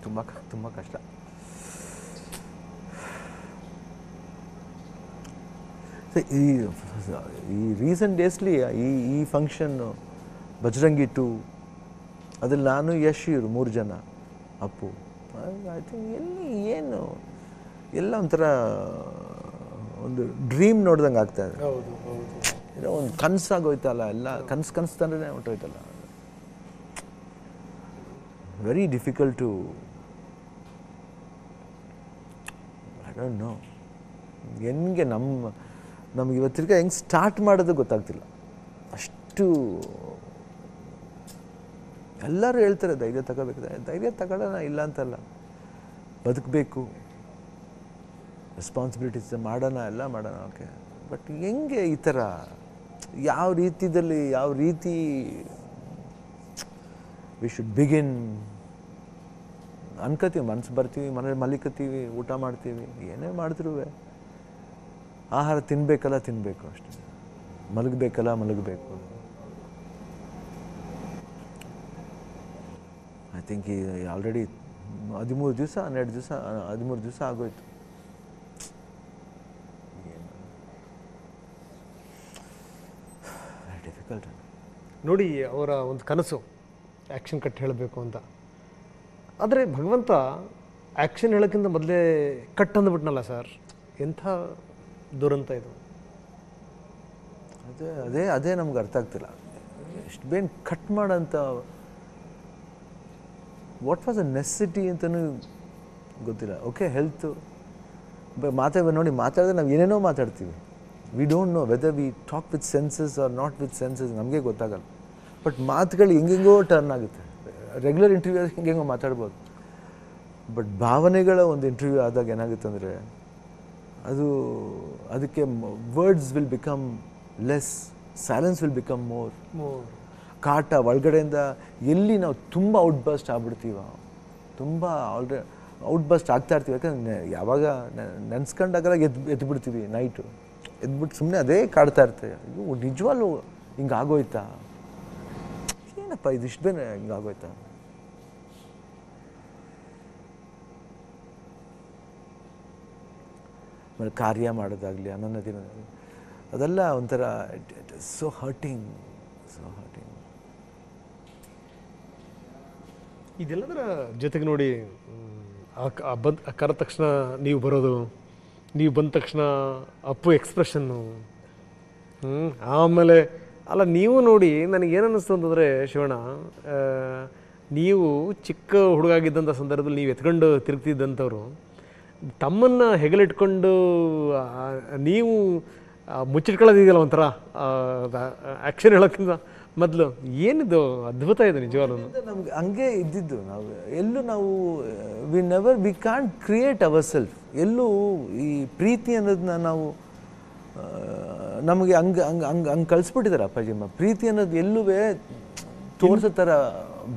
ತುಂಬ ಕಷ್ಟ. ಈ ರೀಸೆಂಟ್ ಡೇಸ್ಲಿ ಈ ಫಂಕ್ಷನ್ನು ಬಜರಂಗಿ 2 ಅದ್ರಲ್ಲಿ ನಾನು ಯಶ್ ಇವರು 3 ಜನ, ಅಪ್ಪು. ಐ ಥಿಂಕ್ ಏನು ಎಲ್ಲ ಒಂಥರ ಒಂದು ಡ್ರೀಮ್ ನೋಡ್ದಂಗೆ ಆಗ್ತಾಯಿದೆ. ಏನೋ ಒಂದು ಕನಸಾಗೋಯ್ತಲ್ಲ, ಎಲ್ಲ ಕನಸು ತಂದ್ರೆ ಹೊಂಟೋಯ್ತಲ್ಲ. Very difficult to, I don't know ಹೆಂಗೆ ನಮ್ಗೆ ಇವತ್ತಿಗೆ ಹೆಂಗೆ ಸ್ಟಾರ್ಟ್ ಮಾಡೋದು ಗೊತ್ತಾಗ್ತಿಲ್ಲ. ಅಷ್ಟು ಎಲ್ಲರೂ ಹೇಳ್ತಾರೆ ಧೈರ್ಯ ತಗೋಬೇಕು, ಧೈರ್ಯ ತಗೊಳ್ಳೋಣ ಇಲ್ಲ ಅಂತಲ್ಲ, ಬದುಕಬೇಕು, ರೆಸ್ಪಾನ್ಸಿಬಿಲಿಟೀಸ್ ಮಾಡೋಣ, ಎಲ್ಲ ಮಾಡೋಣ, ಓಕೆ. ಬಟ್ ಹೆಂಗೆ ಈ ಥರ ಯಾವ ರೀತಿ ವಿ ಶುಡ್ ಬಿಗಿನ್ ಅನ್ಕೋತೀವಿ, ಮನಸ್ಸು ಬರ್ತೀವಿ, ಮನೇಲಿ ಮಲಿಕತ್ತೀವಿ, ಊಟ ಮಾಡ್ತೀವಿ, ಏನೇ ಮಾಡಿದ್ರೂ ಆಹಾರ ತಿನ್ನಬೇಕು ಅಷ್ಟೇ, ಮಲಗಬೇಕು. ಐ ಥಿಂಕ್ ಈ ಆಲ್ರೆಡಿ 13 ದಿವಸ ಆಗೋಯ್ತು. ಡಿಫಿಕಲ್ಟ್ ನೋಡಿ. ಅವರ ಒಂದು ಕನಸು ಆ್ಯಕ್ಷನ್ ಕಟ್ ಹೇಳಬೇಕು ಅಂತ, ಆದರೆ ಭಗವಂತ ಆ್ಯಕ್ಷನ್ ಹೇಳೋಕ್ಕಿಂತ ಮೊದಲೇ ಕಟ್ ಅಂದ್ಬಿಟ್ನಲ್ಲ ಸರ್, ಎಂಥ ದುರಂತ ಇದು. ಅದೇ ನಮ್ಗೆ ಅರ್ಥ ಆಗ್ತಿಲ್ಲ. ಎಷ್ಟು ಬೇನ್ ಕಟ್ ಮಾಡೋಂಥ ವಾಟ್ ವಾಸ್ ಅ ನೆಸೆಸಿಟಿ ಅಂತಲೂ ಗೊತ್ತಿಲ್ಲ. ಓಕೆ, ಹೆಲ್ತು ಮಾತಾಡಿದ್ರೆ ನಾವು ಏನೇನೋ ಮಾತಾಡ್ತೀವಿ. We don't know whether we talk with senses or not with senses, ನಮಗೆ ಗೊತ್ತಾಗಲ್ಲ. ಬಟ್ ಮಾತುಗಳು ಹೆಂಗೆಂಗೋ ಟರ್ನ್ ಆಗುತ್ತೆ. ರೆಗ್ಯುಲರ್ ಇಂಟರ್ವ್ಯೂ ಹೆಂಗೆಂಗೋ ಮಾತಾಡ್ಬೋದು, ಬಟ್ ಭಾವನೆಗಳ ಒಂದು ಇಂಟರ್ವ್ಯೂ ಆದಾಗ ಏನಾಗುತ್ತೆ ಅಂದರೆ ಅದಕ್ಕೆ words will become less, silence will become more. ಕಾಟ ಒಳಗಡೆಯಿಂದ ಎಲ್ಲಿ ನಾವು ತುಂಬ ಔಟ್ಬಸ್ಟ್ ಆಗ್ಬಿಡ್ತೀವ, ತುಂಬ ಔಟ್ಬಸ್ಟ್ ಆಗ್ತಾ ಇರ್ತೀವಿ. ಯಾಕಂದರೆ ಯಾವಾಗ ನೆನೆಸ್ಕೊಂಡಾಗ ಎದ್ಬಿಡ್ತೀವಿ, ನೈಟು ಎದ್ಬಿಟ್ಟು ಸುಮ್ಮನೆ ಅದೇ ಕಾಡ್ತಾ ಇರ್ತೇವೆ. ಅಯ್ಯೋ ನಿಜವಾಗ್ಲೂ ಹಿಂಗಾಗೋಯ್ತಾ, ಏನಪ್ಪ ಇದಿಷ್ಟು ಬೇನೆ ಹಿಂಗಾಗೋಯ್ತಾ. ಆಮೇಲೆ ಕಾರ್ಯ ಮಾಡೋದಾಗಲಿ, ಅನ್ನೋ ದಿನ ಅದೆಲ್ಲ ಒಂಥರ ಇಟ್ ಇಸ್ ಸೋ ಹರ್ಟಿಂಗ್. ಇದೆಲ್ಲದರ ಜೊತೆಗೆ ನೋಡಿ, ಕರೆದ ತಕ್ಷಣ ನೀವು ಬರೋದು, ನೀವು ಬಂದ ತಕ್ಷಣ ಅಪ್ಪು ಎಕ್ಸ್ಪ್ರೆಷನ್ನು, ಆಮೇಲೆ ಅಲ್ಲ ನೀವು ನೋಡಿ, ನನಗೇನು ಅನ್ನಿಸ್ತು ಅಂತಂದರೆ ಶಿವಣ್ಣ, ನೀವು ಚಿಕ್ಕ ಹುಡುಗಾಗಿದ್ದಂಥ ಸಂದರ್ಭದಲ್ಲಿ ನೀವು ಎತ್ಕೊಂಡು ತಿರುಗ್ತಿದ್ದಂಥವ್ರು ತಮ್ಮನ್ನು ಹೆಗಲಿಟ್ಕೊಂಡು ನೀವು ಮುಚ್ಚಿಟ್ಕೊಳ್ಳೋದಿದೆಯಲ್ಲ ಒಂಥರ ಆ್ಯಕ್ಷನ್ ಹೇಳೋಕ್ಕಿಂತ ಮೊದಲು, ಏನಿದು ಅದ್ಭುತ ಇದೆ ನಿಜವಾಗ್ಲೂ. ನಮ್ಗೆ ಹಂಗೆ ಇದ್ದಿದ್ದು. ನಾವು we can't create our self. ಎಲ್ಲೂ ಈ ಪ್ರೀತಿ ಅನ್ನೋದನ್ನ ನಾವು ನಮಗೆ ಹಂಗೆ ಕಳಿಸ್ಬಿಟ್ಟಿದ್ದಾರೆ ಅಪ್ಪಾಜಿಮ್ಮ. ಪ್ರೀತಿ ಅನ್ನೋದು ಎಲ್ಲೂ ತೋರಿಸೋ ಥರ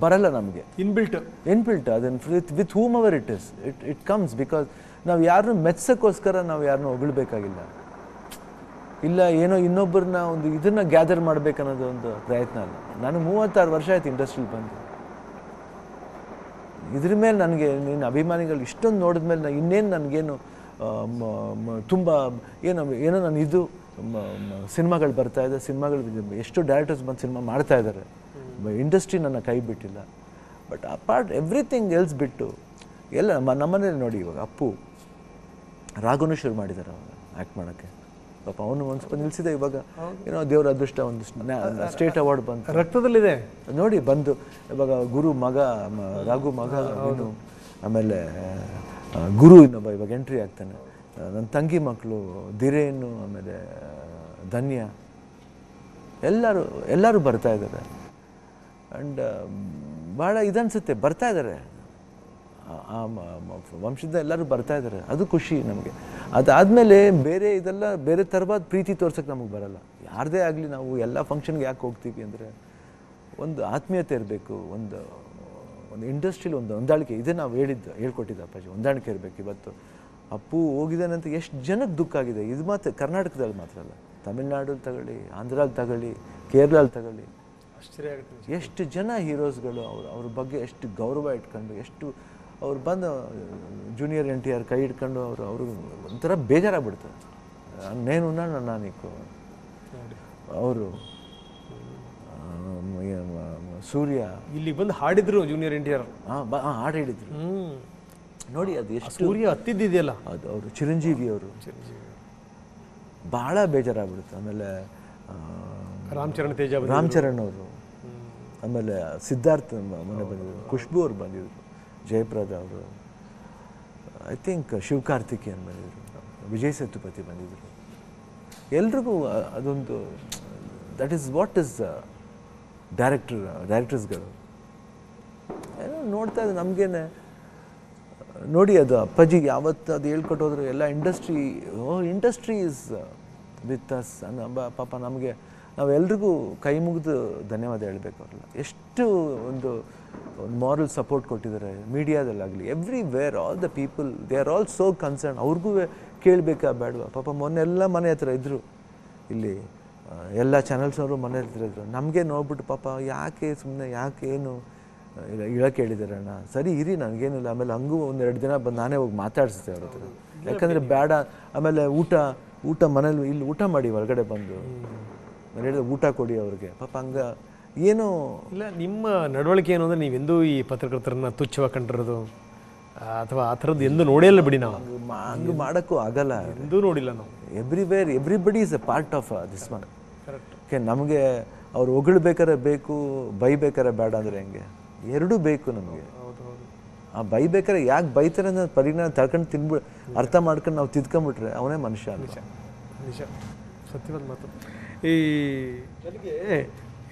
ಬರಲ್ಲ ನಮಗೆ, ಇನ್ಬಿಲ್ಟ್ ಅದನ್ನು with whom our it comes. Because ನಾವು ಯಾರನ್ನೂ ಮೆಚ್ಚೋಕ್ಕೋಸ್ಕರ ನಾವು ಯಾರನ್ನೂ ಹೊಗಳ್ಬೇಕಾಗಿಲ್ಲ, ಇಲ್ಲ ಏನೋ ಇನ್ನೊಬ್ಬರನ್ನ ಒಂದು ಇದನ್ನು ಗ್ಯಾದರ್ ಮಾಡಬೇಕನ್ನೋದು ಒಂದು ಪ್ರಯತ್ನ ಅಲ್ಲ. ನಾನು 36 ವರ್ಷ ಆಯ್ತು ಇಂಡಸ್ಟ್ರಿಗೆ ಬಂದು. ಇದ್ರ ಮೇಲೆ ನನಗೆ ನಿನ್ನ ಅಭಿಮಾನಿಗಳು ಇಷ್ಟೊಂದು ನೋಡಿದ್ಮೇಲೆ ನಾನು ಇನ್ನೇನು ನನಗೇನು ತುಂಬ ಏನೋ ನಾನು ಇದು ಸಿನಿಮಾಗಳು ಬರ್ತಾಯಿದೆ, ಎಷ್ಟೋ ಡೈರೆಕ್ಟರ್ಸ್ ಬಂದು ಸಿನಿಮಾ ಮಾಡ್ತಾಯಿದ್ದಾರೆ. ಇಂಡಸ್ಟ್ರಿ ನನ್ನ ಕೈ ಬಿಟ್ಟಿಲ್ಲ. ಬಟ್ ಅಪಾರ್ಟ್ ಎವ್ರಿಥಿಂಗ್ ಎಲ್ಸ್ ಬಿಟ್ಟು ಎಲ್ಲ ನಮ್ಮನೇಲಿ ನೋಡಿ, ಇವಾಗ ಅಪ್ಪು ರಾಘುನು ಶುರು ಮಾಡಿದ್ದಾರೆ ಅವಾಗ ಆ್ಯಕ್ಟ್ ಮಾಡೋಕ್ಕೆ. ಪಾಪ ಅವನು ಒಂದು ನಿಲ್ಸಿದೆ. ಇವಾಗ ಏನೋ ದೇವರ ಅದೃಷ್ಟ ಒಂದು ಸ್ಟೇಟ್ ಅವಾರ್ಡ್ ಬಂತು, ರಕ್ತದಲ್ಲಿದೆ ನೋಡಿ ಬಂದು. ಇವಾಗ ಗುರು ಮಗ, ರಾಘು ಮಗ ಇನ್ನು, ಆಮೇಲೆ ಗುರು ಇನ್ನೊಬ್ಬ ಇವಾಗ ಎಂಟ್ರಿ ಆಗ್ತಾನೆ. ನನ್ನ ತಂಗಿ ಮಕ್ಕಳು ಧಿರೇನು, ಆಮೇಲೆ ಧನ್ಯ, ಎಲ್ಲರೂ ಬರ್ತಾ ಇದ್ದಾರೆ. ಆ್ಯಂಡ್ ಭಾಳ ಇದನ್ಸುತ್ತೆ, ಬರ್ತಾ ಇದ್ದಾರೆ, ವಂಶದ ಎಲ್ಲರೂ ಬರ್ತಾ ಇದ್ದಾರೆ. ಅದು ಖುಷಿ ನಮಗೆ. ಅದಾದಮೇಲೆ ಬೇರೆ ಥರವಾದ ಪ್ರೀತಿ ತೋರ್ಸೋಕ್ಕೆ ನಮಗೆ ಬರಲ್ಲ. ಯಾರದೇ ಆಗಲಿ, ನಾವು ಎಲ್ಲ ಫಂಕ್ಷನ್ಗೆ ಯಾಕೆ ಹೋಗ್ತೀವಿ ಅಂದರೆ ಒಂದು ಆತ್ಮೀಯತೆ ಇರಬೇಕು, ಒಂದು ಇಂಡಸ್ಟ್ರಿಲಿ ಒಂದು ಹೊಂದಾಣಿಕೆ. ಇದೇ ನಾವು ಹೇಳ್ಕೊಟ್ಟಿದ್ದ ಅಪ್ಪಾಜಿ, ಹೊಂದಾಣಿಕೆ ಇರಬೇಕು. ಇವತ್ತು ಅಪ್ಪು ಹೋಗಿದ್ದಾನೆ ಅಂತ ಎಷ್ಟು ಜನಕ್ಕೆ ದುಃಖ ಆಗಿದೆ. ಇದು ಮಾತ್ರ ಕರ್ನಾಟಕದಲ್ಲಿ ಮಾತ್ರ ಅಲ್ಲ, ತಮಿಳ್ನಾಡಲ್ಲಿ ತಗೊಳ್ಳಿ, ಆಂಧ್ರಲ್ಲಿ ತಗೊಳ್ಳಿ, ಕೇರಳಲ್ಲಿ ತಗೊಳ್ಳಿ, ಆಶ್ಚರ್ಯ ಆಗುತ್ತೆ. ಎಷ್ಟು ಜನ ಹೀರೋಸ್ಗಳು ಅವ್ರ ಬಗ್ಗೆ ಎಷ್ಟು ಗೌರವ ಇಟ್ಕೊಂಡು, ಎಷ್ಟು ಅವ್ರು ಬಂದು ಜೂನಿಯರ್ NTR ಕೈ ಹಿಡ್ಕೊಂಡು ಅವ್ರಿಗೆ ಒಂಥರ ಬೇಜಾರಾಗ್ಬಿಡ್ತಾರೆ. ನೇನು ನಾನಿಕ್ಕು ಅವರು ಸೂರ್ಯ ಇಲ್ಲಿ ಬಂದು ಹಾಡಿದ್ರು ಜೂನಿಯರ್ NTR. ಹಾಡು ಹೇಳಿದ್ರು ನೋಡಿ. ಅದು ಎಷ್ಟು ಸೂರ್ಯ ಹತ್ತಿದ್ದಿದೆಯಲ್ಲ ಅದು ಅವರು ಚಿರಂಜೀವಿ ಅವರು ಭಾಳ ಬೇಜಾರಾಗ್ಬಿಡುತ್ತೆ. ಆಮೇಲೆ ರಾಮಚರಣ್ ಅವರು, ಆಮೇಲೆ ಸಿದ್ಧಾರ್ಥ್ ಮೊನ್ನೆ ಬಂದಿದ್ರು, ಖುಷ್ಬು ಅವ್ರು ಬಂದಿದ್ರು, ಜಯಪ್ರದಾ ಅವರು, ಐ ಥಿಂಕ್ ಶಿವಕಾರ್ತಿಕೇಯನ್ ಬಂದಿದ್ರು, ವಿಜಯ್ ಸೇತುಪತಿ ಬಂದಿದ್ರು. ಎಲ್ರಿಗೂ ಅದೊಂದು ದಟ್ ಈಸ್ ವಾಟ್ ಇಸ್ ಡೈರೆಕ್ಟರ್ಸ್ಗಳು ಏನೋ ನೋಡ್ತಾ ಇದ್ದೆ ನಮಗೇನೆ ನೋಡಿ. ಅದು ಅಪ್ಪಾಜಿಗೆ ಯಾವತ್ತು ಅದು ಹೇಳ್ಕೊಟ್ಟು ಹೋದ್ರು ಎಲ್ಲ ಇಂಡಸ್ಟ್ರಿ ಈಸ್ ವಿತ್ ಅಸ್ ಪಾಪ ನಮಗೆ ನಾವೆಲ್ರಿಗೂ ಕೈ ಮುಗಿದು ಧನ್ಯವಾದ ಹೇಳಬೇಕು ಅವ್ರಲ್ಲ. ಎಷ್ಟು ಒಂದು ಮಾರಲ್ ಸಪೋರ್ಟ್ ಕೊಟ್ಟಿದ್ದಾರೆ ಮೀಡಿಯಾದಲ್ಲಾಗಲಿ, everywhere. All the people they are all so concern. ಅವ್ರಿಗೂ ಕೇಳಬೇಕಾ ಬೇಡವಾ? ಪಾಪ ಮೊನ್ನೆಲ್ಲ ಮನೆ ಹತ್ರ ಇದ್ದರು, ಇಲ್ಲಿ ಎಲ್ಲ ಚಾನಲ್ಸ್ನವರು ಮನೆ ಹತ್ರ ಇದ್ರು. ನಮಗೆ ನೋಡ್ಬಿಟ್ಟು ಪಾಪ ಯಾಕೆ ಸುಮ್ಮನೆ ಯಾಕೆ ಏನು ಇಳಕ್ಕೆ ಹೇಳಿದ್ದಾರೆ ಅಣ್ಣ, ಸರಿ ಇರಿ ನನಗೇನಿಲ್ಲ. ಆಮೇಲೆ ಹಂಗೂ ಒಂದೆರಡು ದಿನ ಬಂದು ನಾನೇ ಹೋಗಿ ಮಾತಾಡಿಸ್ದೆ ಅವ್ರ ಹತ್ರ, ಯಾಕಂದರೆ ಬೇಡ. ಆಮೇಲೆ ಊಟ ಮನೇಲಿ ಇಲ್ಲಿ ಊಟ ಮಾಡಿ ಹೊರಗಡೆ ಬಂದು ನಾನು ಹೇಳಿದೆ ಊಟ ಕೊಡಿ ಅವ್ರಿಗೆ. ಪಾಪ ಹಂಗೆ ಏನೋ ಇಲ್ಲ. ನಿಮ್ಮ ನಡವಳಿಕೆ ಏನು ಅಂದರೆ ನೀವೆಂದೂ ಈ ಪತ್ರಕರ್ತರನ್ನ ತುಚ್ಛವಾಗಿ ಕಂಡಿರೋದು ಅಥವಾ ಆ ಥರದ್ದು ಎಂದೂ ನೋಡಿಲ್ಲ ಬಿಡಿ. ನಾವು ಹಂಗೆ ಮಾಡೋಕ್ಕೂ ಆಗಲ್ಲ, ಎಂದೂ ನೋಡಿಲ್ಲ ನಾವು. Everywhere everybody is A part of this one. Correct. Okay, ನಮಗೆ ಅವ್ರು ಹೊಗಳ್ಬೇಕಾರೆ ಬೇಕು, ಬೈಬೇಕಾರೆ ಬೇಡ ಅಂದರೆ ಹೆಂಗೆ? ಎರಡೂ ಬೇಕು ನಮಗೆ. ಆ ಬೈಬೇಕಾರೆ ಯಾಕೆ ಬೈತಾರೆ ಅನ್ನೋ ಪರಿಜ್ಞಾನ ತಳ್ಕೊಂಡು ಅರ್ಥ ಮಾಡ್ಕೊಂಡು ನಾವು ತಿದ್ಕೊಂಬಿಟ್ರೆ ಅವನೇ ಮನುಷ್ಯ. ನಿಜ, ಸತ್ಯವಾದ ಮಾತು. ಈ ನನಗೆ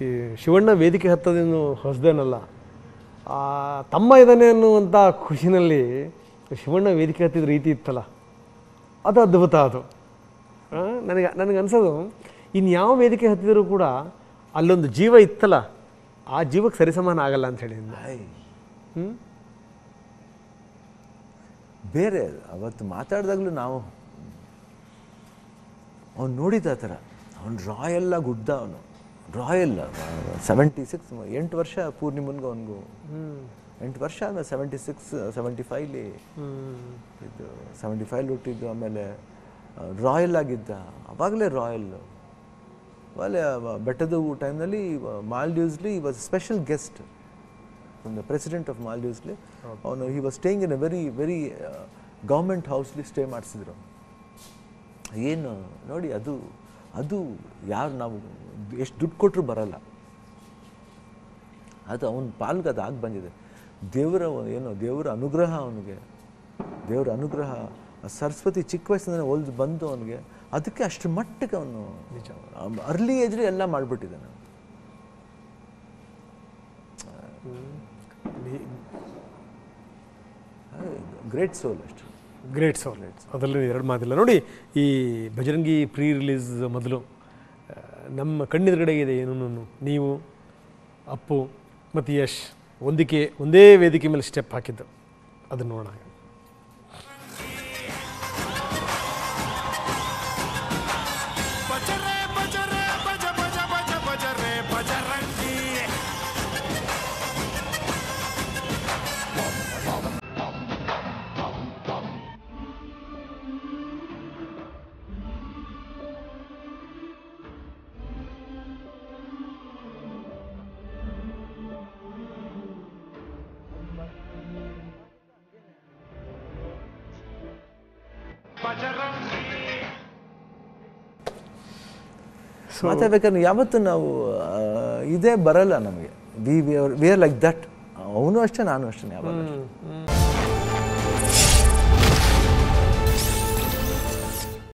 ಈ ಶಿವಣ್ಣ ವೇದಿಕೆ ಹತ್ತದೇನು ಹೊಸದೇನಲ್ಲ, ತಮ್ಮ ಇದ್ದಾನೆ ಅನ್ನುವಂಥ ಖುಷಿನಲ್ಲಿ ಶಿವಣ್ಣ ವೇದಿಕೆ ಹತ್ತಿದ ರೀತಿ ಇತ್ತಲ್ಲ, ಅದು ಅದ್ಭುತ. ಅದು ನನಗೆ ಅನ್ಸೋದು ಇನ್ಯಾವ ವೇದಿಕೆ ಹತ್ತಿದರೂ ಕೂಡ ಅಲ್ಲೊಂದು ಜೀವ ಇತ್ತಲ್ಲ, ಆ ಜೀವಕ್ಕೆ ಸರಿಸಮಾನ ಆಗಲ್ಲ ಅಂತ ಹೇಳಿ. ಬೇರೆ ಅವತ್ತು ಮಾತಾಡಿದಾಗಲೂ ನಾವು ಅವ್ನು ನೋಡಿದ ಆ ಥರ ಅವ್ನು ರಾಯಲ್ಲ ಗುಡ್ಡ, ಅವನು ರಾಯಲ್ 76 8 ವರ್ಷ ಪೂರ್ಣಿಮನ್ಗೂ ಅವನಿಗೂ 8 ವರ್ಷ ಆದಮೇಲೆ 76 75 ಇದು 75 ಹುಟ್ಟಿದ್ದು. ಆಮೇಲೆ ರಾಯಲ್ ಆಗಿದ್ದ, ಅವಾಗಲೇ ರಾಯಲ್. ಆಮೇಲೆ ಬೆಟ್ಟದ ಟೈಮ್ನಲ್ಲಿ ಮಾಲ್ಡೀವ್ಸ್ಲಿ was special guest from the president of ಮಾಲ್ಡೀವ್ಸ್ಲಿ. ಅವನು he was staying in a very government ಹೌಸ್ಲಿ ಸ್ಟೇ ಮಾಡಿಸಿದ್ರು. ಏನು ನೋಡಿ, ಅದು ಯಾರು ನಾವು ಎಷ್ಟು ದುಡ್ಡು ಕೊಟ್ಟರು ಬರಲ್ಲ. ಅದು ಅವನ ಪಾಲ್ಗೆ ಅದು ಆಗಿ ಬಂದಿದೆ. ದೇವರ ಅನುಗ್ರಹ ಅವನಿಗೆ, ದೇವರ ಅನುಗ್ರಹ. ಸರಸ್ವತಿ ಚಿಕ್ಕ ವಯಸ್ಸಿಂದ ಒಲ್ದು ಬಂದು ಅವನಿಗೆ ಅದಕ್ಕೆ ಅಷ್ಟು ಮಟ್ಟಿಗೆ ಅವನು ಅರ್ಲಿ ಏಜ್ಲಿ ಎಲ್ಲ ಮಾಡಿಬಿಟ್ಟಿದ್ದಾನೆ. ಗ್ರೇಟ್ ಸೋಲ್, ಅಷ್ಟು ಗ್ರೇಟ್ ಸೋಲ್. ಅದರಲ್ಲಿ ಎರಡು ಮಾತಿಲ್ಲ. ನೋಡಿ, ಈ ಭಜರಂಗಿ ಪ್ರೀ ರಿಲೀಸ್ ಮೊದಲು ನಮ್ಮ ಕಣ್ಣೆದುರುಗಡೆ ಇದೆ ಏನೂ. ನೀವು, ಅಪ್ಪು ಮತ್ತು ಯಶ್ ಒಂದೇ ವೇದಿಕೆ ಮೇಲೆ ಸ್ಟೆಪ್ ಹಾಕಿದ್ದು, ಅದನ್ನು ನೋಡೋಣ. ಮಾತಾಡ್ಬೇಕಾದ್ರೆ ಯಾವತ್ತು ನಾವು ಇದೇ ಬರಲ್ಲ ನಮಗೆ. We are like that. ಅವನು ಅಷ್ಟೇ, ನಾನು ಅಷ್ಟೇ ಯಾವಾಗ.